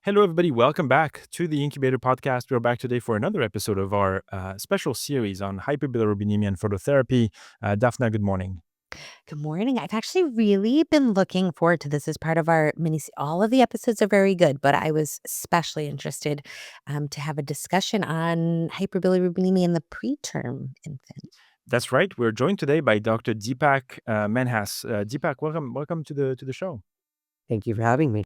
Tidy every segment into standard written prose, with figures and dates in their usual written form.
Hello, everybody. Welcome back to the Incubator podcast. We're back today for another episode of our special series on hyperbilirubinemia and phototherapy. Daphna, good morning. Good morning. I've actually really been looking forward to this as part of our all of the episodes are very good, but I was especially interested to have a discussion on hyperbilirubinemia in the preterm infant. That's right. We're joined today by Dr. Deepak Manhas. Deepak, welcome to the show. Thank you for having me.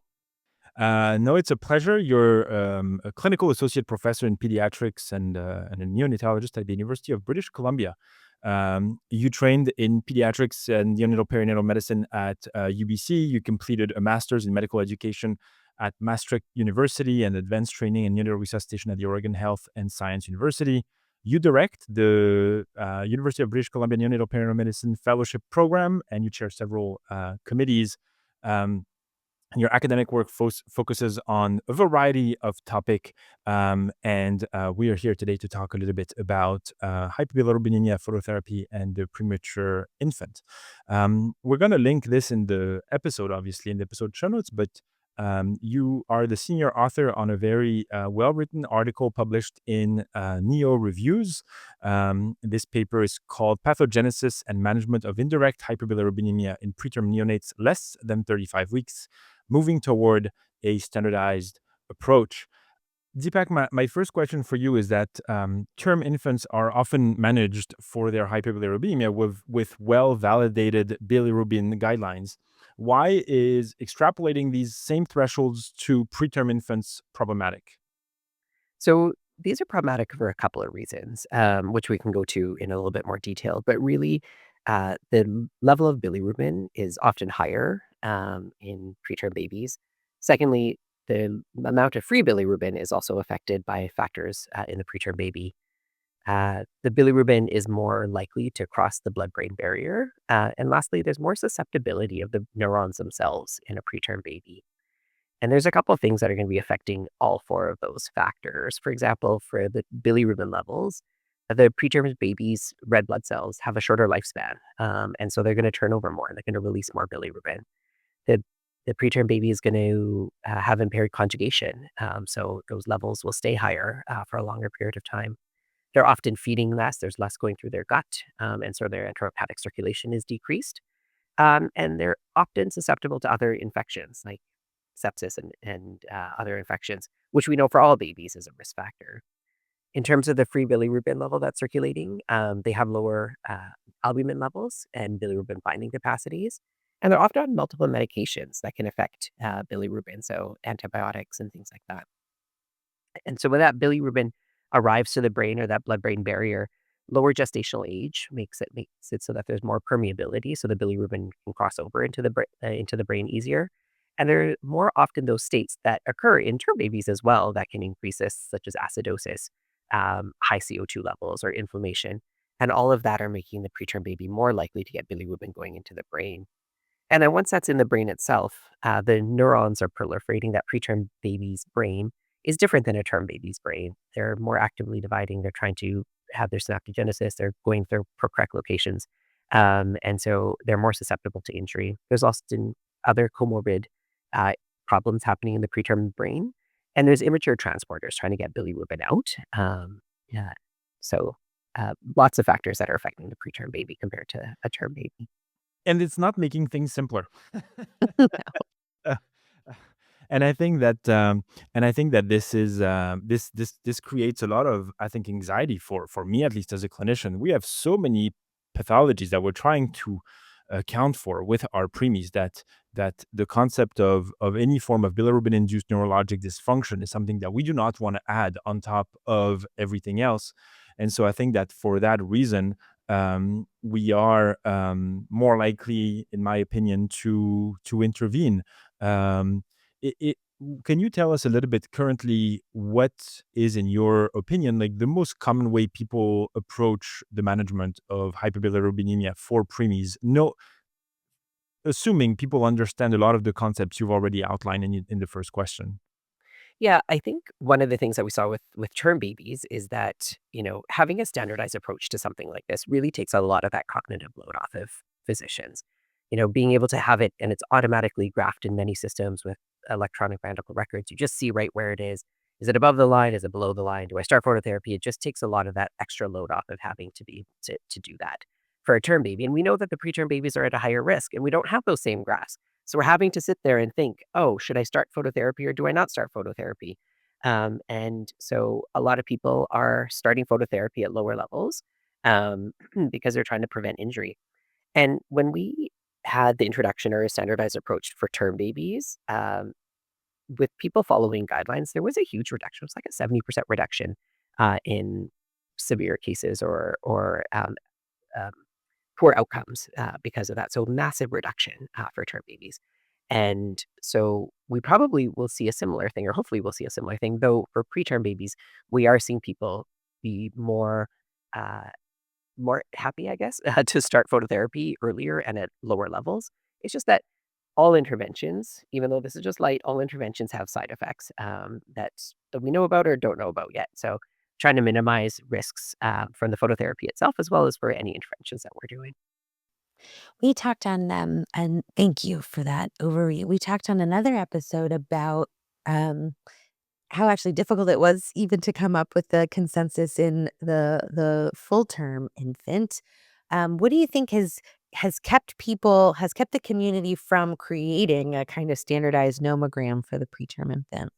No, it's a pleasure. You're a clinical associate professor in pediatrics and a neonatologist at the University of British Columbia. You trained in pediatrics and neonatal perinatal medicine at UBC. You completed a master's in medical education at Maastricht University and advanced training in neonatal resuscitation at the Oregon Health and Science University. You direct the University of British Columbia Neonatal Perinatal Medicine Fellowship Program, and you chair several committees. And your academic work focuses on a variety of topics, and we are here today to talk a little bit about hyperbilirubinemia, phototherapy, and the premature infant. We're going to link this in the episode, obviously, in the episode show notes, but you are the senior author on a very well-written article published in NEO Reviews. This paper is called Pathogenesis and Management of Indirect Hyperbilirubinemia in Preterm Neonates Less than 35 Weeks, Moving Toward a Standardized Approach. Deepak, my first question for you is that term infants are often managed for their hyperbilirubinemia with well-validated bilirubin guidelines. Why is extrapolating these same thresholds to preterm infants problematic? So these are problematic for a couple of reasons, which we can go to in a little bit more detail. But really, the level of bilirubin is often higher in preterm babies. Secondly, the amount of free bilirubin is also affected by factors in the preterm baby. The bilirubin is more likely to cross the blood-brain barrier. And lastly, there's more susceptibility of the neurons themselves in a preterm baby. And there's a couple of things that are going to be affecting all four of those factors. For example, for the bilirubin levels, the preterm baby's red blood cells have a shorter lifespan. And so they're going to turn over more and they're going to release more bilirubin. The, the preterm baby is going to have impaired conjugation. So those levels will stay higher for a longer period of time. They're often feeding less. There's less going through their gut. And so their enterohepatic circulation is decreased. And they're often susceptible to other infections like sepsis and other infections, which we know for all babies is a risk factor. In terms of the free bilirubin level that's circulating, they have lower albumin levels and bilirubin binding capacities, and they're often on multiple medications that can affect bilirubin, so antibiotics and things like that. And so when that bilirubin arrives to the brain or that blood-brain barrier, lower gestational age makes it so that there's more permeability, so the bilirubin can cross over into the brain easier. And there are more often those states that occur in term babies as well that can increase this, such as acidosis, high CO2 levels, or inflammation. And all of that are making the preterm baby more likely to get bilirubin going into the brain. And then once that's in the brain itself, the neurons are proliferating. That preterm baby's brain is different than a term baby's brain. They're more actively dividing. They're trying to have their synaptogenesis. They're going through correct locations. And so they're more susceptible to injury. There's often other comorbid problems happening in the preterm brain. And there's immature transporters trying to get bilirubin out. Yeah. So lots of factors that are affecting the preterm baby compared to a term baby. And it's not making things simpler. Uh, and I think that this is this creates a lot of, I think, anxiety for me, at least as a clinician. We have so many pathologies that we're trying to account for with our preemies that the concept of any form of bilirubin-induced neurologic dysfunction is something that we do not want to add on top of everything else. And so I think that for that reason, we are more likely, in my opinion, to intervene. Um, can you tell us a little bit currently what is, in your opinion, like the most common way people approach the management of hyperbilirubinemia for preemies? No, assuming people understand a lot of the concepts you've already outlined in the first question. Yeah, I think one of the things that we saw with term babies is that, having a standardized approach to something like this really takes a lot of that cognitive load off of physicians. Being able to have it and it's automatically graphed in many systems with electronic medical records, you just see right where it is. Is it above the line? Is it below the line? Do I start phototherapy? It just takes a lot of that extra load off of having to be able to do that for a term baby. And we know that the preterm babies are at a higher risk, and we don't have those same graphs. So we're having to sit there and think, oh, should I start phototherapy or do I not start phototherapy? And so a lot of people are starting phototherapy at lower levels because they're trying to prevent injury. And when we had the introduction or a standardized approach for term babies, with people following guidelines, there was a huge reduction. It was like a 70% reduction in severe cases or um, poor outcomes because of that. So massive reduction for term babies. And so we probably will see a similar thing, or hopefully we'll see a similar thing, though for preterm babies, we are seeing people be uh, more happy, I guess, to start phototherapy earlier and at lower levels. It's just that all interventions, even though this is just light, all interventions have side effects that we know about or don't know about yet. So trying to minimize risks from the phototherapy itself, as well as for any interventions that we're doing. We talked on, and thank you for that overview. We talked on another episode about um, how actually difficult it was even to come up with the consensus in the full term infant. What do you think has kept the community from creating a kind of standardized nomogram for the preterm infant?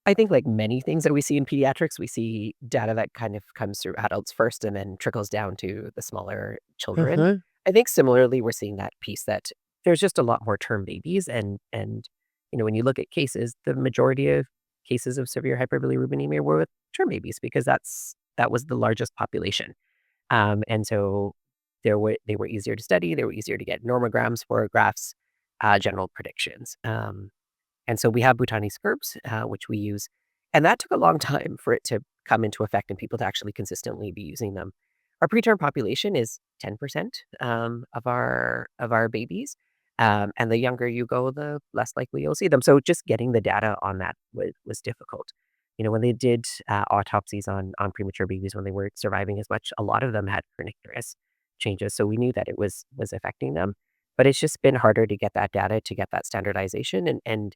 I think like many things that we see in pediatrics, we see data that kind of comes through adults first and then trickles down to the smaller children. Uh-huh. I think similarly, we're seeing that piece that there's just a lot more term babies and when you look at cases, the majority of cases of severe hyperbilirubinemia were with term babies because that was the largest population. And so they were easier to study, they were easier to get normograms for graphs, general predictions. And so we have Bhutanese curves, which we use. And that took a long time for it to come into effect and people to actually consistently be using them. Our preterm population is 10% of our babies. And the younger you go, the less likely you'll see them. So just getting the data on that was difficult. When they did autopsies on premature babies when they weren't surviving as much, a lot of them had kernicterus changes. So we knew that it was affecting them. But it's just been harder to get that data, to get that standardization. And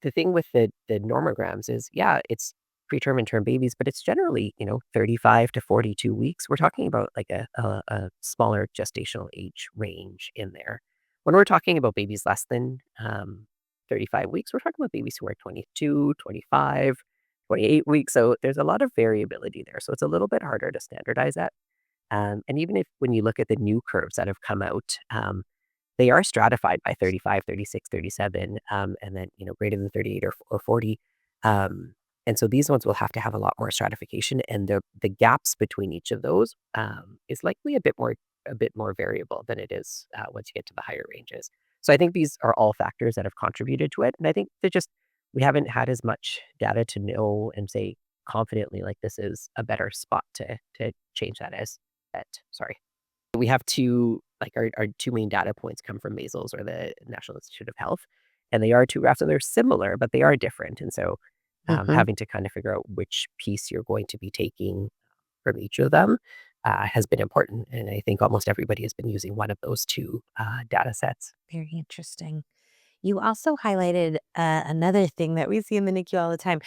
the thing with the normograms is, yeah, it's preterm and term babies, but it's generally, 35 to 42 weeks. We're talking about like a smaller gestational age range in there. When we're talking about babies less than 35 weeks, we're talking about babies who are 22, 25, 28 weeks. So there's a lot of variability there. So it's a little bit harder to standardize that. And even if when you look at the new curves that have come out, they are stratified by 35, 36, 37, and then, greater than 38 or 40. And so these ones will have to have a lot more stratification, and the gaps between each of those is likely a bit more variable than it is once you get to the higher ranges. So I think these are all factors that have contributed to it, and I think we haven't had as much data to know and say confidently like this is a better spot to change that as that. Sorry. We have our two main data points come from measles or the National Institute of Health, and they are two graphs, and they're similar, but they are different. And so Mhm. having to kind of figure out which piece you're going to be taking from each of them has been important. And I think almost everybody has been using one of those two data sets. Very interesting. You also highlighted another thing that we see in the NICU all the time.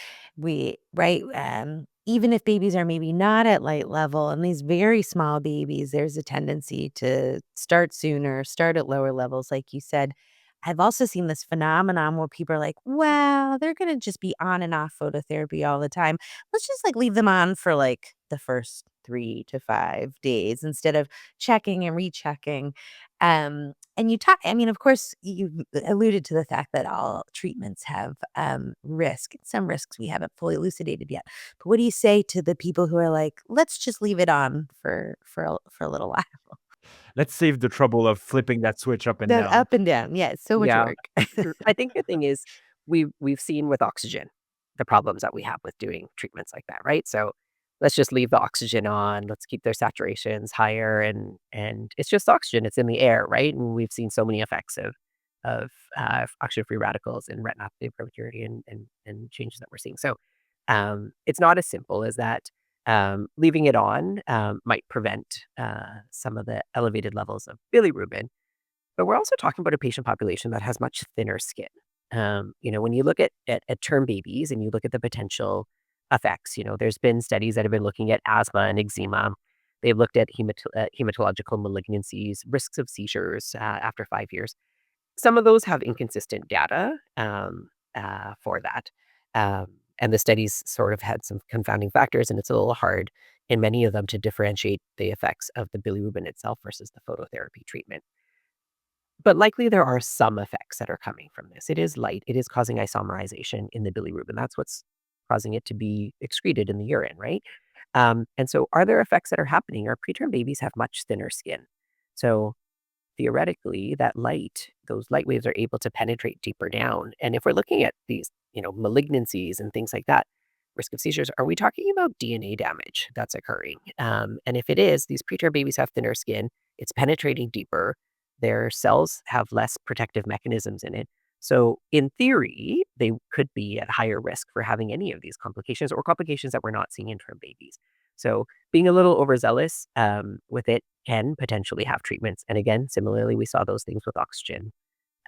Even if babies are maybe not at light level and these very small babies, there's a tendency to start sooner, start at lower levels, like you said. I've also seen this phenomenon where people are like, well, they're going to just be on and off phototherapy all the time. Let's just like leave them on for like the first 3 to 5 days instead of checking and rechecking. And of course, you alluded to the fact that all treatments have risk. Some risks we haven't fully elucidated yet. But what do you say to the people who are like, let's just leave it on for a little while? Let's save the trouble of flipping that switch up and That down. up and down. Yeah, it's so much Yeah. work. I think the thing is we've seen with oxygen the problems that we have with doing treatments like that, right? So let's just leave the oxygen on. Let's keep their saturations higher, and it's just oxygen. It's in the air, right? And we've seen so many effects of oxygen-free radicals and retinopathy of prematurity and changes that we're seeing. So it's not as simple as that. Leaving it on might prevent some of the elevated levels of bilirubin, but we're also talking about a patient population that has much thinner skin. When you look at term babies and you look at the potential effects, there's been studies that have been looking at asthma and eczema. They've looked at hematological malignancies, risks of seizures after 5 years. Some of those have inconsistent data for that. And the studies sort of had some confounding factors, and it's a little hard in many of them to differentiate the effects of the bilirubin itself versus the phototherapy treatment. But likely there are some effects that are coming from this. It is light. It is causing isomerization in the bilirubin. That's what's causing it to be excreted in the urine, right? And so are there effects that are happening? Our preterm babies have much thinner skin. So theoretically, those light waves are able to penetrate deeper down. And if we're looking at these, malignancies and things like that, risk of seizures, are we talking about DNA damage that's occurring? And if it is, these preterm babies have thinner skin, it's penetrating deeper, their cells have less protective mechanisms in it. So in theory, they could be at higher risk for having any of these complications or complications that we're not seeing in term babies. So being a little overzealous with it can potentially have treatments. And again, similarly, we saw those things with oxygen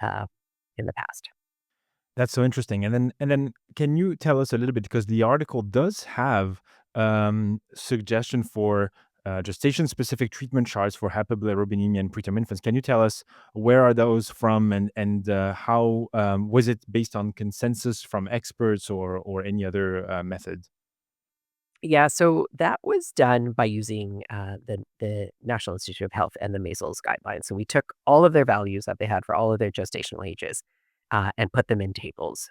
uh, in the past. That's so interesting. And then can you tell us a little bit, because the article does have suggestion for gestation-specific treatment charts for hyperbilirubinemia in preterm infants. Can you tell us where are those from, and how was it based on consensus from experts or any other method? Yeah, so that was done by using the National Institute of Health and the measles guidelines. So we took all of their values that they had for all of their gestational ages and put them in tables.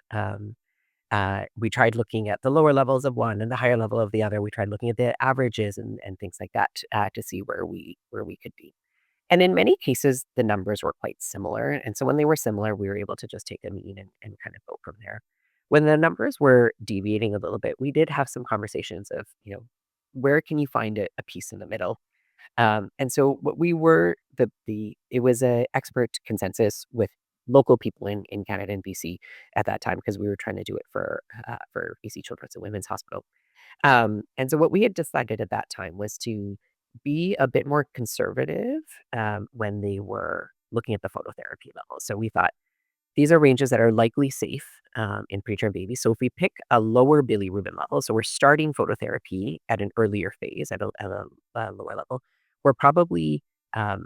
We tried looking at the lower levels of one and the higher level of the other. We tried looking at the averages and things like that to see where we could be. And in many cases, the numbers were quite similar. And so when they were similar, we were able to just take a mean and kind of go from there. When the numbers were deviating a little bit, we did have some conversations of, where can you find a piece in the middle? And so what we were it was a expert consensus with local people in Canada and BC at that time because we were trying to do it for BC Children's and Women's Hospital. And so what we had decided at that time was to be a bit more conservative when they were looking at the phototherapy level. So we thought these are ranges that are likely safe in preterm babies. So if we pick a lower bilirubin level, so we're starting phototherapy at an earlier phase, at a lower level, we're probably um,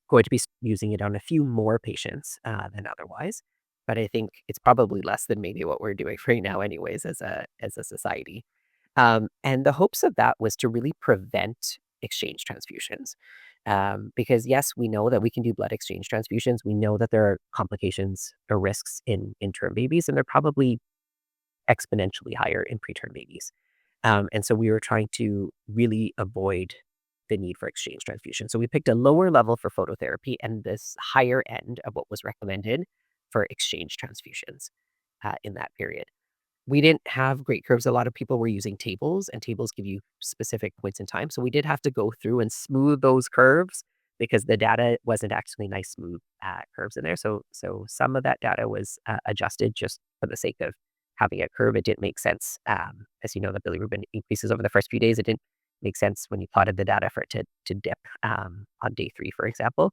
going to be using it on a few more patients than otherwise. But I think it's probably less than maybe what we're doing right now, anyways, as a society. And the hopes of that was to really prevent exchange transfusions. Because yes, we know that we can do blood exchange transfusions. We know that there are complications or risks in term babies, and they're probably exponentially higher in preterm babies. And so we were trying to really avoid the need for exchange transfusion. So we picked a lower level for phototherapy and this higher end of what was recommended for exchange transfusions in that period. We didn't have great curves. A lot of people were using tables, and tables give you specific points in time. So we did have to go through and smooth those curves because the data wasn't actually nice, smooth curves in there. So some of that data was adjusted just for the sake of having a curve. It didn't make sense. As you know, the bilirubin increases over the first few days. It didn't make sense when you plotted the data for it to dip on day 3, for example.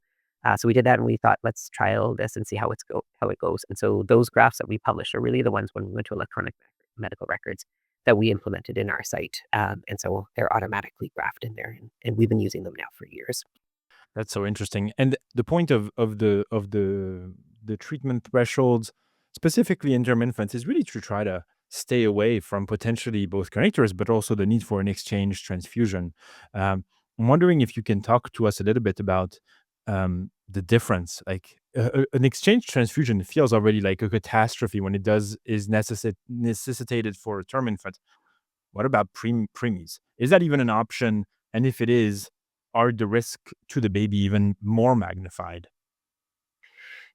So we did that and we thought, let's trial this and see how it goes. And so those graphs that we published are really the ones when we went to electronic medical records that we implemented in our site. And so they're automatically graphed in there, and we've been using them now for years. That's so interesting. And the point of the treatment thresholds, specifically in term infants, is really to try to stay away from potentially both connectors, but also the need for an exchange transfusion. I'm wondering if you can talk to us a little bit about the difference. Like an exchange transfusion feels already like a catastrophe when it does is necessitated for a term infant. What about preemies? Is that even an option? And if it is, are the risk to the baby even more magnified?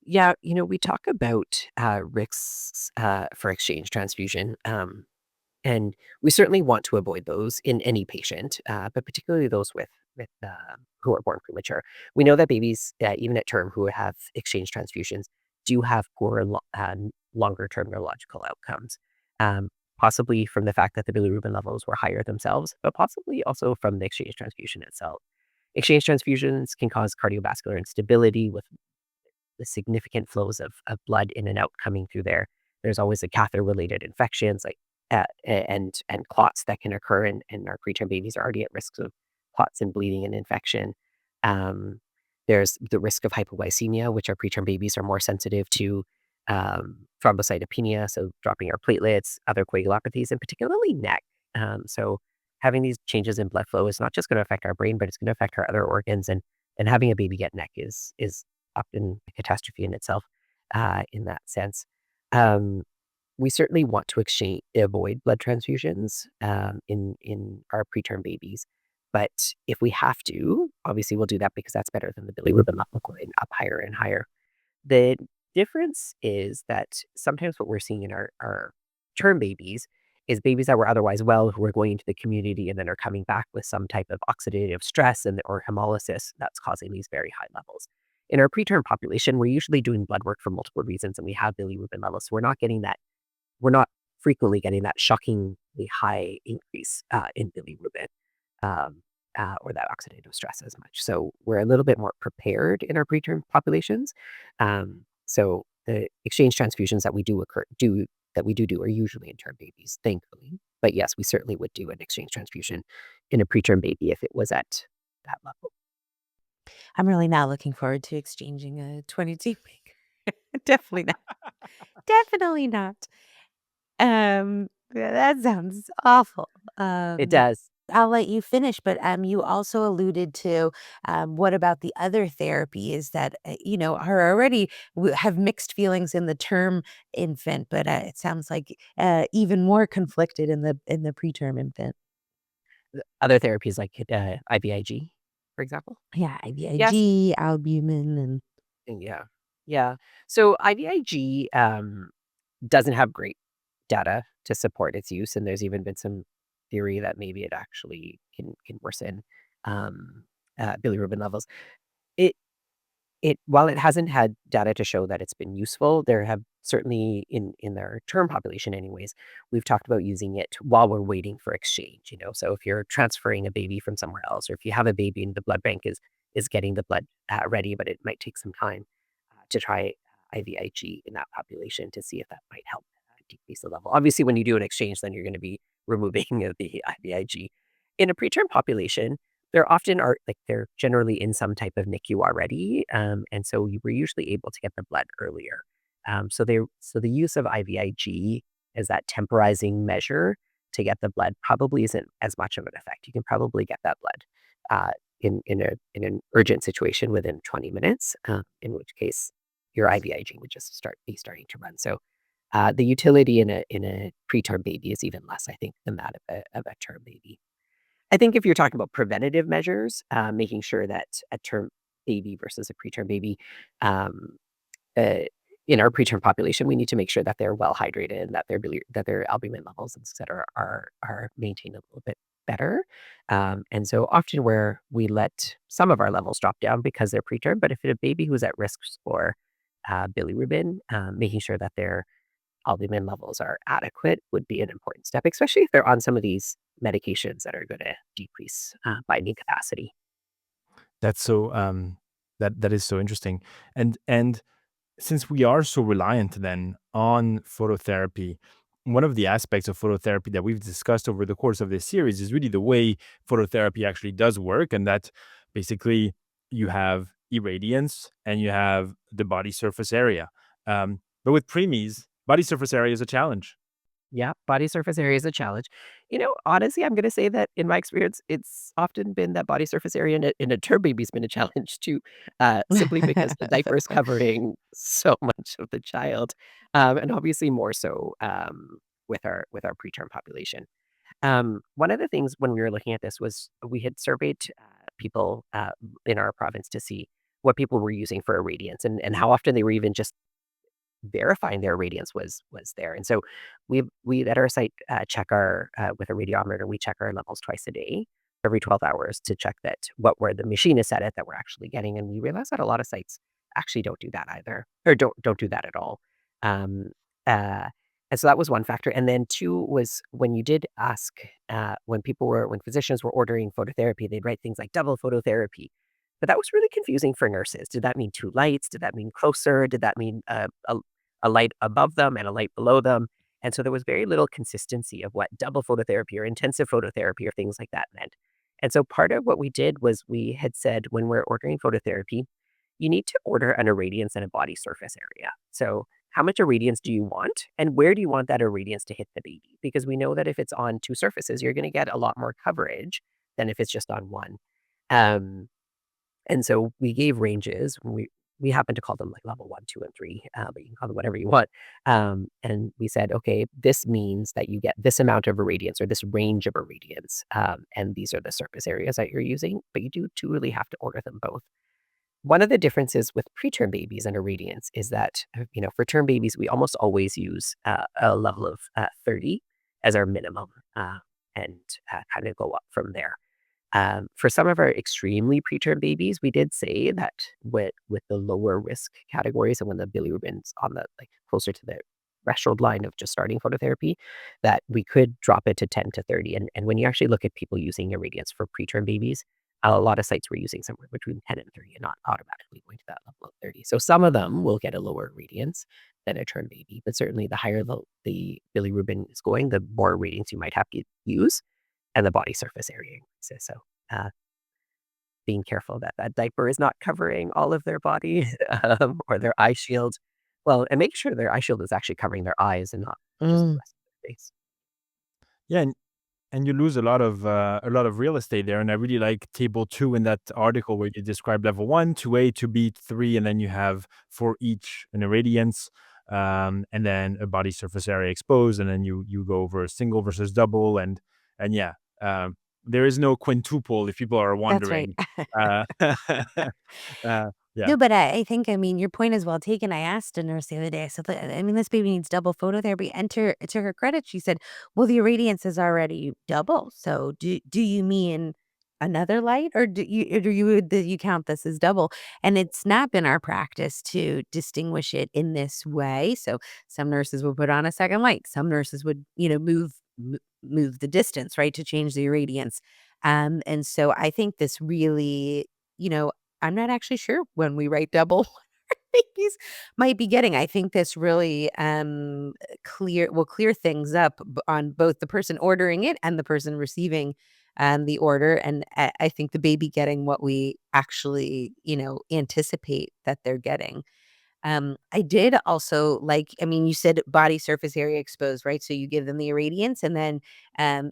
Yeah, we talk about risks for exchange transfusion. And we certainly want to avoid those in any patient, but particularly those with who are born premature. We know that babies, even at term, who have exchange transfusions, do have poorer, longer term neurological outcomes. Um, Possibly from the fact that the bilirubin levels were higher themselves, but possibly also from the exchange transfusion itself. Exchange transfusions can cause cardiovascular instability with the significant flows of blood in and out coming through there. There's always a catheter-related infections like and clots that can occur, and our preterm babies are already at risk of clots and bleeding and infection. Um, there's the risk of hypoglycemia, which our preterm babies are more sensitive to, thrombocytopenia, so dropping our platelets, other coagulopathies, and particularly neck. So having these changes in blood flow is not just going to affect our brain, but it's going to affect our other organs. And having a baby get neck is often a catastrophe in itself, in that sense. Um, we certainly want to avoid blood transfusions in our preterm babies. But if we have to, obviously we'll do that because that's better than the bilirubin level going up higher and higher. The difference is that sometimes what we're seeing in our term babies is babies that were otherwise well, who are going into the community and then are coming back with some type of oxidative stress or hemolysis that's causing these very high levels. In our preterm population, we're usually doing blood work for multiple reasons, and we have bilirubin levels. So we're not frequently getting that shockingly high increase in bilirubin. Or that oxidative stress as much. So we're a little bit more prepared in our preterm populations. So the exchange transfusions that we do are usually in term babies, thankfully. But yes, we certainly would do an exchange transfusion in a preterm baby if it was at that level. I'm really not looking forward to exchanging a 22-week. Definitely not. Definitely not. That sounds awful. It does. I'll let you finish, but you also alluded to what about the other therapies that are already have mixed feelings in the term infant, but it sounds like even more conflicted in the preterm infant. Other therapies like IVIG, for example. Yeah, Yes. IVIG, albumin, and Yeah. Yeah. So IVIG doesn't have great data to support its use, and there's even been some theory that maybe it actually can worsen um, bilirubin levels. It while it hasn't had data to show that it's been useful, there have certainly in their term population, anyways, we've talked about using it while we're waiting for exchange. So if you're transferring a baby from somewhere else, or if you have a baby and the blood bank is getting the blood ready, but it might take some time to try IVIG in that population to see if that might help decrease the level. Obviously, when you do an exchange, then you're going to be removing the IVIG. In a preterm population, they're generally in some type of NICU already, and so you were usually able to get the blood earlier. So the use of IVIG as that temporizing measure to get the blood probably isn't as much of an effect. You can probably get that blood in an urgent situation within 20 minutes, in which case your IVIG would just be starting to run. So the utility in a preterm baby is even less, I think, than that of a term baby. I think if you're talking about preventative measures, making sure that a term baby versus a preterm baby, um, uh, in our preterm population, we need to make sure that they're well hydrated and that their albumin levels, et cetera, are maintained a little bit better. And so often where we let some of our levels drop down because they're preterm, but if it's a baby who's at risk for bilirubin, making sure that their albumin levels are adequate would be an important step, especially if they're on some of these medications that are going to decrease binding capacity. That's so that is so interesting. And since we are so reliant then on phototherapy, one of the aspects of phototherapy that we've discussed over the course of this series is really the way phototherapy actually does work, and that basically you have irradiance and you have the body surface area. But with preemies, body surface area is a challenge. Yeah, body surface area is a challenge. Honestly, I'm going to say that in my experience, it's often been that body surface area in a term baby's been a challenge too, simply because the diaper is covering so much of the child, and obviously more so with our preterm population. One of the things when we were looking at this was we had surveyed people in our province to see what people were using for irradiance and how often they were even just verifying their radiance was there. And so we at our site check our with a radiometer, we check our levels twice a day, every 12 hours to check that what where the machine is set at that we're actually getting. And we realize that a lot of sites actually don't do that either, or don't do that at all. Um, uh, and so that was one factor. And then two was when you did ask when physicians were ordering phototherapy, they'd write things like double phototherapy. But that was really confusing for nurses. Did that mean 2 lights? Did that mean closer? Did that mean a light above them and a light below them? And so there was very little consistency of what double phototherapy or intensive phototherapy or things like that meant. And so part of what we did was we had said when we're ordering phototherapy, you need to order an irradiance and a body surface area. So how much irradiance do you want? And where do you want that irradiance to hit the baby? Because we know that if it's on 2 surfaces, you're going to get a lot more coverage than if it's just on one. Um, and so we gave ranges. We happen to call them like level 1, 2, and 3, but you can call them whatever you want. And we said, okay, this means that you get this amount of irradiance or this range of irradiance, and these are the surface areas that you're using. But you do truly have to order them both. One of the differences with preterm babies and irradiance is that, for term babies, we almost always use a level of 30 as our minimum, and kind of go up from there. For some of our extremely preterm babies, we did say that with the lower risk categories and when the bilirubin's on the closer to the threshold line of just starting phototherapy, that we could drop it to 10 to 30. And when you actually look at people using irradiance for preterm babies, a lot of sites were using somewhere between 10 and 30 and not automatically going to that level of 30. So some of them will get a lower irradiance than a term baby, but certainly the higher the bilirubin is going, the more irradiance you might have to use and the body surface area increases. So being careful that that diaper is not covering all of their body or their eye shield. Well, and make sure their eye shield is actually covering their eyes and not just the Mm, rest of their face. Yeah, and you lose a lot of real estate there. And I really like table 2 in that article where you describe level 1, 2A, 2B, 3, and then you have for each an irradiance, and then a body surface area exposed, and then you go over single versus double, and yeah, there is no quintuple if people are that's right. wondering. Uh, yeah. No, but I think, I mean, your point is well taken. I asked a nurse the other day, I said, I mean, this baby needs double phototherapy. And to her credit, she said, well, the irradiance is already double. So do you mean another light or do you count this as double? And it's not been our practice to distinguish it in this way. So some nurses would put on a second light. Some nurses would, move the distance, right, to change the irradiance. And so I think this really, you know, I'm not actually sure when we write double babies might be getting. I think this really will clear things up on both the person ordering it and the person receiving the order. And I think the baby getting what we actually, anticipate that they're getting. I did also like, I mean, you said body surface area exposed, right? So you give them the irradiance and then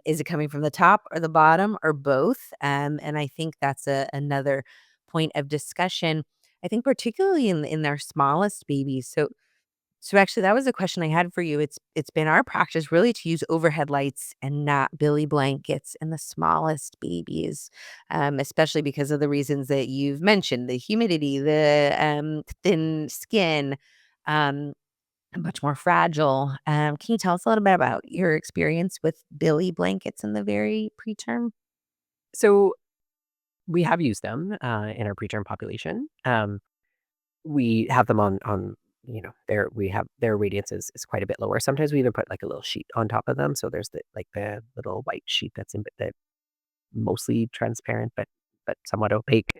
is it coming from the top or the bottom or both? And I think that's another point of discussion. I think particularly in their smallest babies. So actually that was a question I had for you. It's been our practice really to use overhead lights and not billy blankets in the smallest babies, especially because of the reasons that you've mentioned, the humidity, the thin skin, um, and much more fragile. Can you tell us a little bit about your experience with billy blankets in the very preterm? So we have used them in our preterm population. We have them on their radiance is quite a bit lower. Sometimes we even put like a little sheet on top of them. So there's the little white sheet that's in the mostly transparent but somewhat opaque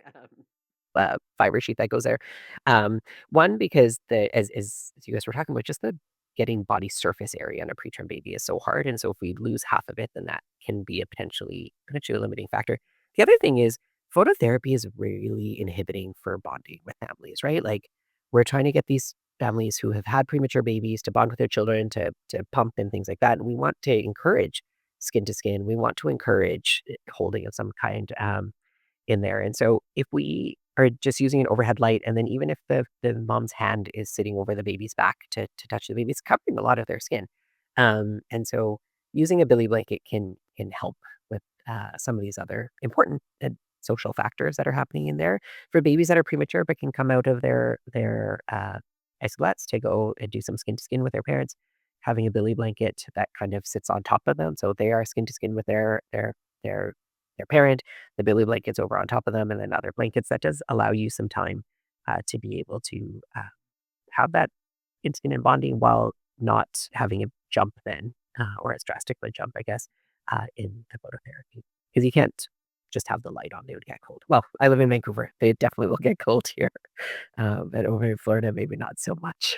fiber sheet that goes there. One because as you guys were talking about, just the getting body surface area on a preterm baby is so hard, and so if we lose half of it, then that can be a potentially a limiting factor. The other thing is phototherapy is really inhibiting for bonding with families, right? Like we're trying to get these families who have had premature babies to bond with their children to pump and things like that, and we want to encourage skin to skin. We want to encourage holding of some kind. In there. And so if we are just using an overhead light, and then even if the mom's hand is sitting over the baby's back to touch the baby, it's covering a lot of their skin. And so using a billy blanket can help with some of these other important social factors that are happening in there for babies that are premature but can come out of their isolates to go and do some skin to skin with their parents. Having a billy blanket that kind of sits on top of them, so they are skin to skin with their their parent. The billy blanket's over on top of them, and then other blankets. That does allow you some time to be able to have that instant and bonding while not having a jump then, or as drastic of a jump, I guess, in the phototherapy. Because you can't just have the light on, they would get cold. Well, I live in Vancouver. They definitely will get cold here. But over in Florida, maybe not so much.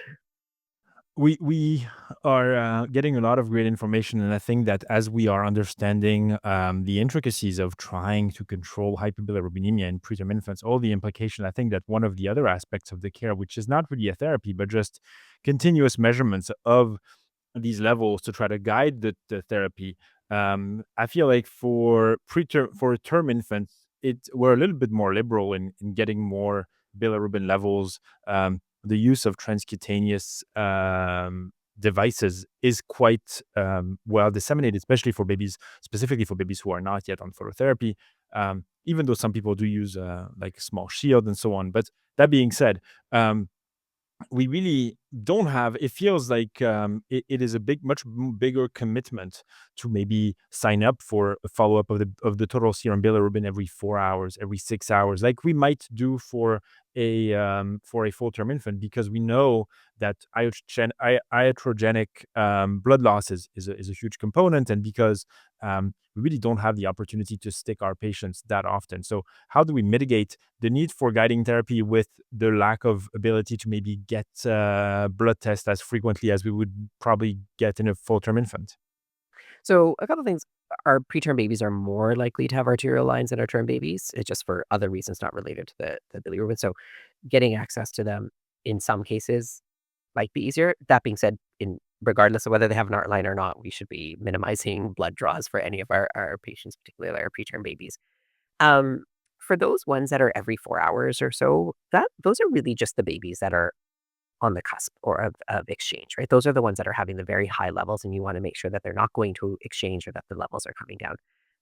We are getting a lot of great information, and I think that as we are understanding the intricacies of trying to control hyperbilirubinemia in preterm infants, all the implications, I think that one of the other aspects of the care, which is not really a therapy, but just continuous measurements of these levels to try to guide the therapy. I feel like for term infants, we're a little bit more liberal in getting more bilirubin levels. The use of transcutaneous devices is quite well disseminated, especially for babies, specifically for babies who are not yet on phototherapy. Even though some people do use like a small shield and so on. But that being said, we really don't have, it feels like it is a bigger commitment to maybe sign up for a follow-up of the total serum bilirubin every 4 hours, every 6 hours, like we might do for a full-term infant, because we know that iatrogenic blood loss is a huge component, and because we really don't have the opportunity to stick our patients that often. So how do we mitigate the need for guiding therapy with the lack of ability to maybe get blood tests as frequently as we would probably get in a full-term infant? So a couple things. Our preterm babies are more likely to have arterial lines than our term babies. It's just for other reasons not related to the bilirubin. So getting access to them in some cases might be easier. That being said, in regardless of whether they have an art line or not, we should be minimizing blood draws for any of our patients, particularly our preterm babies. Um, for those ones that are every 4 hours or so, those are really just the babies that are on the cusp or of exchange, right? Those are the ones that are having the very high levels, and you want to make sure that they're not going to exchange or that the levels are coming down.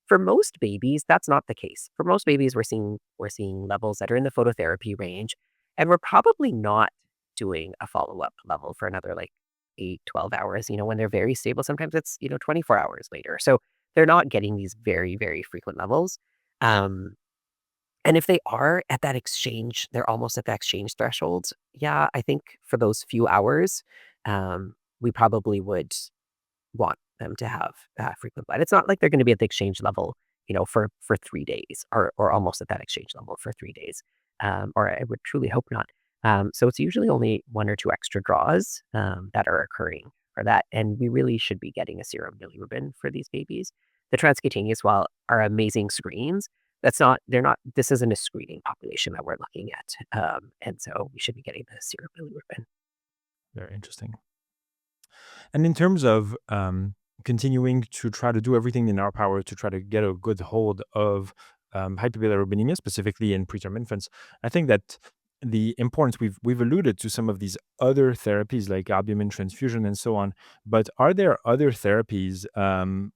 For most babies, that's not the case. For most babies, we're seeing levels that are in the phototherapy range, and we're probably not doing a follow-up level for another like 8, 12 hours. When they're very stable, sometimes it's 24 hours later. So they're not getting these very, very frequent levels. Um, and if they are at that exchange, they're almost at that exchange threshold. Yeah, I think for those few hours, we probably would want them to have frequent blood. It's not like they're going to be at the exchange level, for 3 days, or almost at that exchange level for 3 days. Or I would truly hope not. So it's usually only one or two extra draws that are occurring for that, and we really should be getting a serum bilirubin for these babies. The transcutaneous, while are amazing screens, they're not. This isn't a screening population that we're looking at, and so we should be getting the serum bilirubin. Very interesting. And in terms of continuing to try to do everything in our power to try to get a good hold of hyperbilirubinemia, specifically in preterm infants, I think that the importance, we've alluded to some of these other therapies like albumin transfusion and so on, but are there other therapies,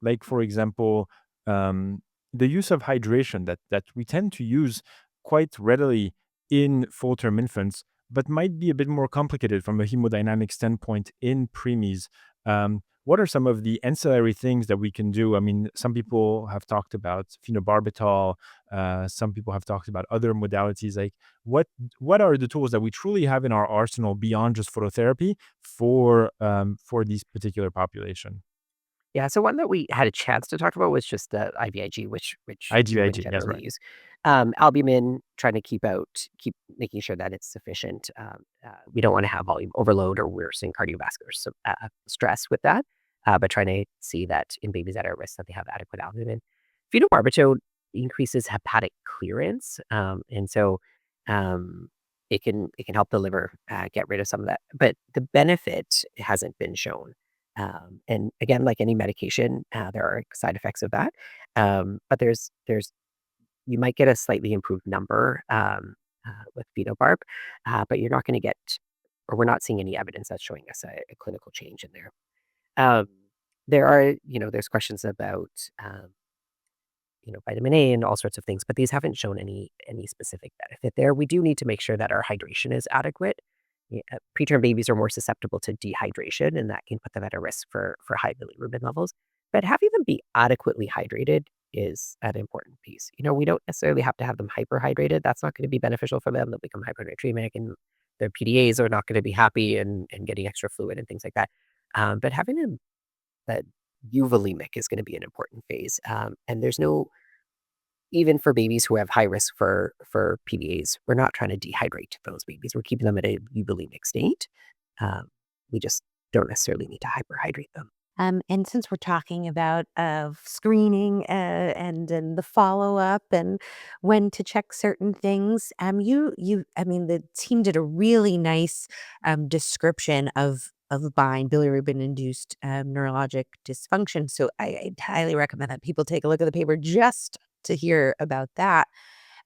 like for example, um, the use of hydration that we tend to use quite readily in full-term infants, but might be a bit more complicated from a hemodynamic standpoint in preemies? What are some of the ancillary things that we can do? I mean, some people have talked about phenobarbital. Some people have talked about other modalities. Like, what are the tools that we truly have in our arsenal beyond just phototherapy for these particular population? Yeah, so one that we had a chance to talk about was just the IVIG, which women IGIG, yes, generally right. use. Albumin, trying to keep making sure that it's sufficient. We don't want to have volume overload or worsening cardiovascular stress with that, but trying to see that in babies that are at risk that they have adequate albumin. Phenobarbital increases hepatic clearance, and so um, it can help the liver get rid of some of that, but the benefit hasn't been shown. And again, like any medication, there are side effects of that. But there's you might get a slightly improved number with phenobarb, but you're not going to get, or we're not seeing any evidence that's showing us a clinical change in there. Um, there's questions about vitamin A and all sorts of things, but these haven't shown any specific benefit there. We do need to make sure that our hydration is adequate. Preterm babies are more susceptible to dehydration, and that can put them at a risk for high bilirubin levels. But having them be adequately hydrated is an important piece. We don't necessarily have to have them hyperhydrated. That's not going to be beneficial for them. They'll become hypernatremic, and their PDAs are not going to be happy and getting extra fluid and things like that. But having them that euvolemic is going to be an important phase. And there's no even for babies who have high risk for PDAs, we're not trying to dehydrate those babies. We're keeping them at a eubulemic state. We just don't necessarily need to hyperhydrate them. And since we're talking about screening and the follow up and when to check certain things, I mean, the team did a really nice description of bilirubin-induced neurologic dysfunction. So I'd highly recommend that people take a look at the paper just to hear about that.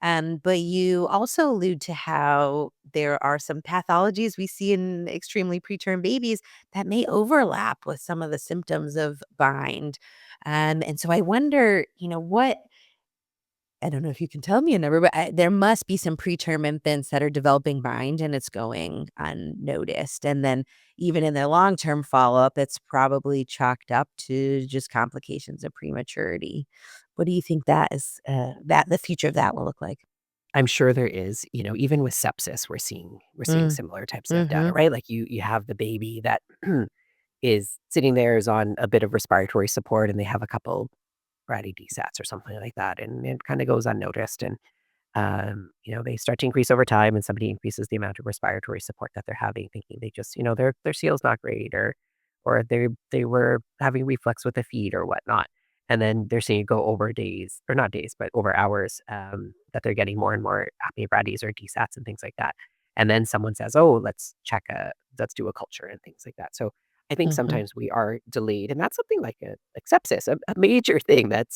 But you also allude to how there are some pathologies we see in extremely preterm babies that may overlap with some of the symptoms of bind. And so I wonder, what I don't know if you can tell me a number, but there must be some preterm infants that are developing bind and it's going unnoticed. And then even in their long term follow up, it's probably chalked up to just complications of prematurity. What do you think that is, that the future of that will look like? I'm sure there is, even with sepsis, we're seeing Mm, similar types of data, mhm, right? Like you have the baby that is sitting there, is on a bit of respiratory support, and they have a couple ratty DSATs or something like that, and it kind of goes unnoticed. And they start to increase over time, and somebody increases the amount of respiratory support that they're having, thinking they just, their seal's not great, or they were having reflux with the feed or whatnot. And then they're seeing it go over days, or not days, but over hours, that they're getting more and more apnea bradys or DSATs and things like that. And then someone says, "Oh, let's do a culture," and things like that. So I think mhm. sometimes we are delayed, and that's something like like sepsis, a major thing that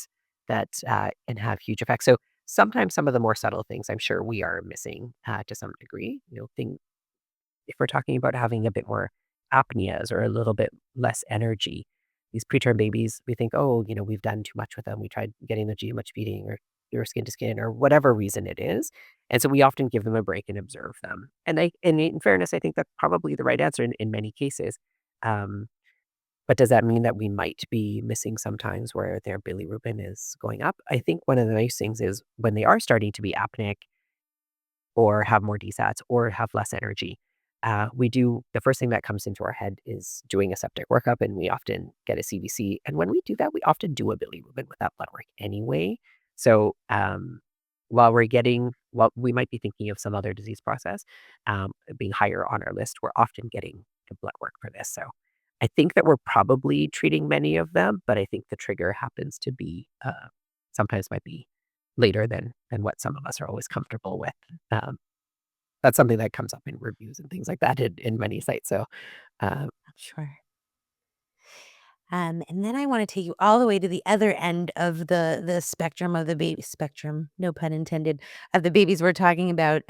can have huge effects. So sometimes some of the more subtle things, I'm sure we are missing to some degree. If we're talking about having a bit more apneas or a little bit less energy, these preterm babies, we think, oh, we've done too much with them. We tried getting them too much feeding or skin to skin or whatever reason it is. And so we often give them a break and observe them. And in fairness, I think that's probably the right answer in many cases. Um, but does that mean that we might be missing sometimes where their bilirubin is going up? I think one of the nice things is when they are starting to be apneic or have more DSATs or have less energy, the first thing that comes into our head is doing a septic workup, and we often get a CBC. And when we do that, we often do a bilirubin with that blood work anyway. So while we might be thinking of some other disease process being higher on our list, we're often getting the blood work for this. So I think that we're probably treating many of them, but I think the trigger happens to be sometimes might be later than what some of us are always comfortable with. Um, that's something that comes up in reviews and things like that in many sites. So, um, Sure. And then I want to take you all the way to the other end of the spectrum of the baby spectrum, no pun intended, of the babies we're talking about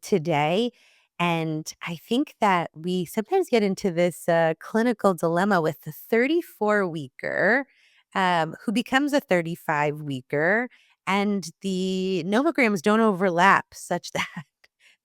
today. And I think that we sometimes get into this clinical dilemma with the 34 weeker who becomes a 35 weeker, and the nomograms don't overlap such that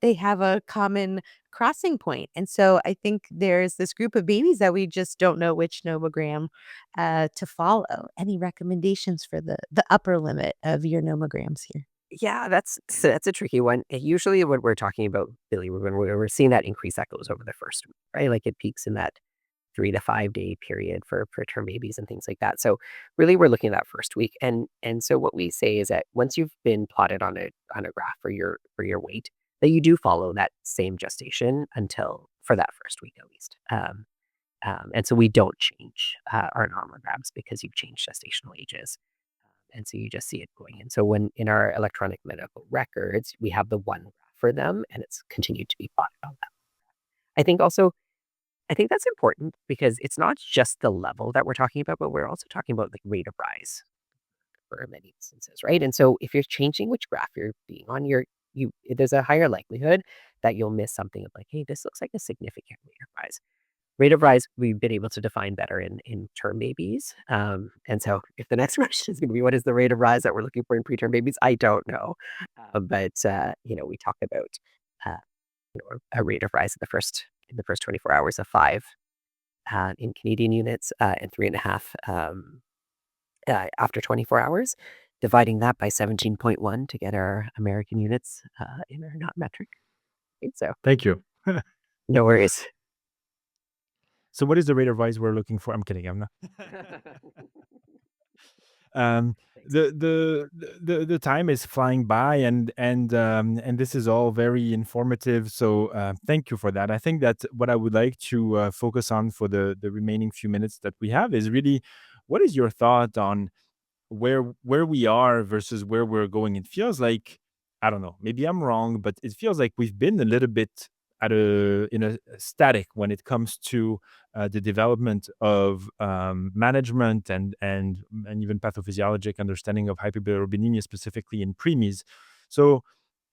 they have a common crossing point. And so I think there's this group of babies that we just don't know which nomogram to follow. Any recommendations for the upper limit of your nomograms here? yeah, that's a tricky one. Usually, when we're talking about bilirubin, we're seeing that increase that goes over the first week, right? Like it peaks in that 3 to 5 day period for term babies and things like that. So really, we're looking at that first week, and so what we say is that once you've been plotted on a graph for your weight, that you do follow that same gestation until for that first week at least. And so we don't change our nomograms because you've changed gestational ages. And so you just see it going in. So when in our electronic medical records, we have the one graph for them, and it's continued to be plotted on that. I think also I think that's important because it's not just the level that we're talking about, but we're also talking about the rate of rise for many instances, right? And so if you're changing which graph you're being on, there's a higher likelihood that you'll miss something of like, hey, this looks like a significant rate of rise. Rate of rise, we've been able to define better in term babies. And so if the next question is going to be what is the rate of rise that we're looking for in preterm babies, I don't know. But we talk about uh, a rate of rise in the first 24 hours of 5 in Canadian units and 3.5 after 24 hours, dividing that by 17.1 to get our American units in our not metric. So Thank you. no worries. So what is the rate of rise we're looking for? I'm kidding. I'm not. Um, the time is flying by, and this is all very informative. So thank you for that. I think that what I would like to focus on for the remaining few minutes that we have is really, what is your thought on where we are versus where we're going? It feels like, I don't know, maybe I'm wrong, but it feels like we've been a little bit in a static when it comes to the development of management and even pathophysiologic understanding of hyperbilirubinemia, specifically in preemies. So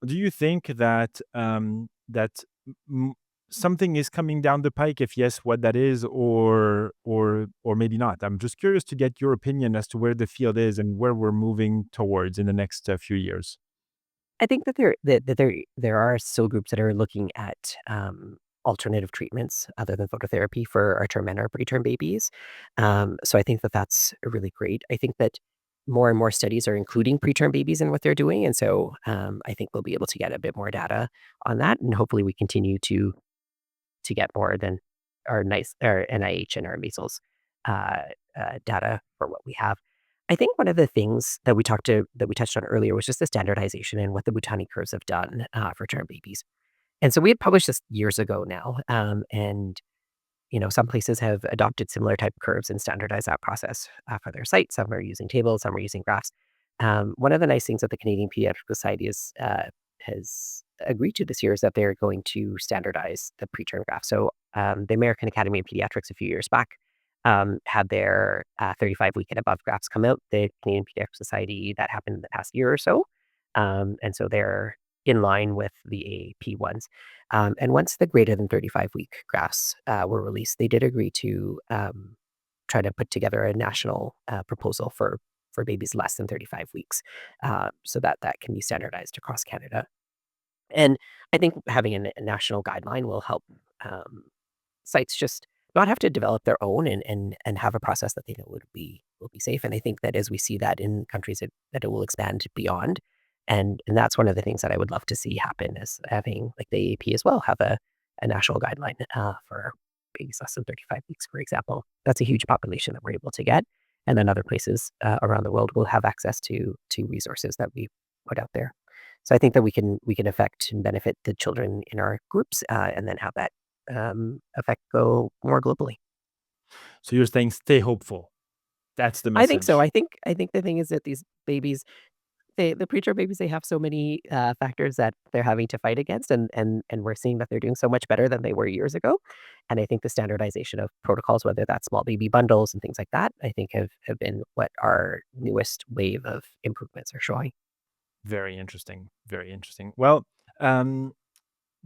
do you think that m- something is coming down the pike? If yes, what that is, or maybe not? I'm just curious to get your opinion as to where the field is and where we're moving towards in the next few years. I think that there are still groups that are looking at alternative treatments other than phototherapy for our term and our preterm babies. So I think that that's really great. I think that more and more studies are including preterm babies in what they're doing, and so I think we'll be able to get a bit more data on that, and hopefully we continue to get more than our NIH and our measles uh, data for what we have. I think one of the things that we touched on earlier was just the standardization and what the Botani curves have done for term babies. And so we had published this years ago now, and some places have adopted similar type curves and standardized that process for their site. Some are using tables, some are using graphs. One of the nice things that the Canadian Pediatric Society has agreed to this year is that they're going to standardize the preterm graph. So the American Academy of Pediatrics a few years back had their 35-week and above graphs come out. The Canadian Pediatric Society, that happened in the past year or so. And so they're in line with the AAP ones. And once the greater than 35-week graphs were released, they did agree to try to put together a national proposal for babies less than 35 weeks, so that that can be standardized across Canada. And I think having a national guideline will help sites just not have to develop their own and have a process that they know will be safe. And I think that as we see that in countries that it will expand beyond. And that's one of the things that I would love to see happen, is having like the AAP as well have a national guideline for babies less than 35 weeks, for example. That's a huge population that we're able to get. And then other places around the world will have access to resources that we put out there. So I think that we can affect and benefit the children in our groups, and then have that effect go more globally. So you're saying stay hopeful. That's the I think so. message. I think the thing is that these babies, the preterm babies, they have so many factors that they're having to fight against, and we're seeing that they're doing so much better than they were years ago. And I think the standardization of protocols, whether that's small baby bundles and things like that, I think have been what our newest wave of improvements are showing. Very interesting. Very interesting. Well, um,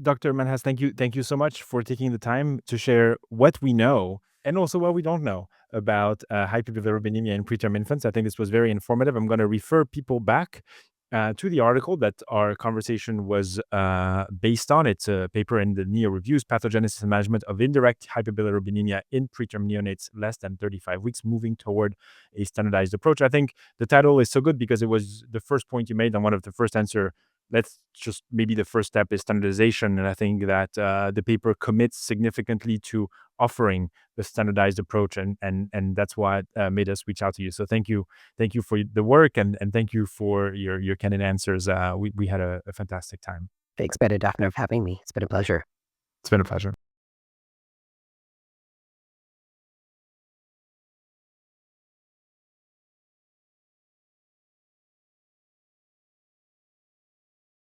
Dr. Manhas, thank you so much for taking the time to share what we know and also what we don't know about hyperbilirubinemia in preterm infants. I think this was very informative. I'm going to refer people back to the article that our conversation was based on. It's a paper in the NEO Reviews, Pathogenesis and Management of Indirect Hyperbilirubinemia in Preterm Neonates Less than 35 Weeks, Moving Toward a Standardized Approach. I think the title is so good because it was the first point you made on one of the first answer. Let's just, maybe the first step is standardization. And I think that the paper commits significantly to offering the standardized approach. And that's what made us reach out to you. So thank you. Thank you for the work, and thank you for your candid answers. We had a fantastic time. Thanks, Ben and Daphna, for having me. It's been a pleasure. It's been a pleasure.